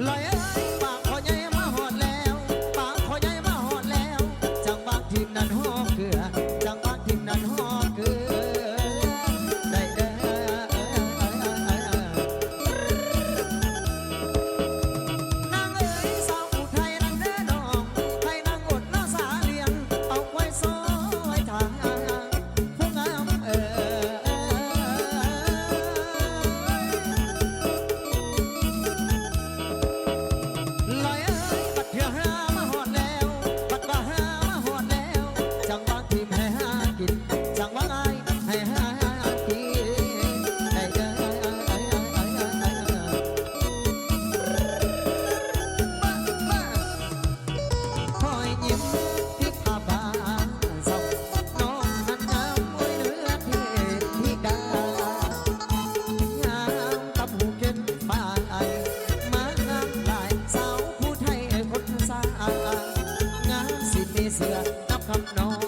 ลอยเอ้ยปากคอใหญ่มาหอดแล้วปากคอใหญ่มาหอดแล้วจังบางทีนั้นหอเกลือจังบางทีนั้นหอเกลือได้เด้อนางเอ๋ยสาวผู้ไทยนางเด้อน้องให้นางอดน้าสาเลี้ยงเอาไว้ซอยทางผู้งามลอยเอ้ยบัดเถื่อหามาหอดแล้วบัดว่าหามาหอดแล้วจังหวะทีมให้หากินจังหวะอายให้หากินได้เด้อคอยยิ้มที่ขาบานส่องน้องนั้นงามมวยเนื้อที่ดางามกับหูเข็นฟ้าไอมางามหลายสาวผู้ไทยคนสางงามสิมีเสือนับคำน้อง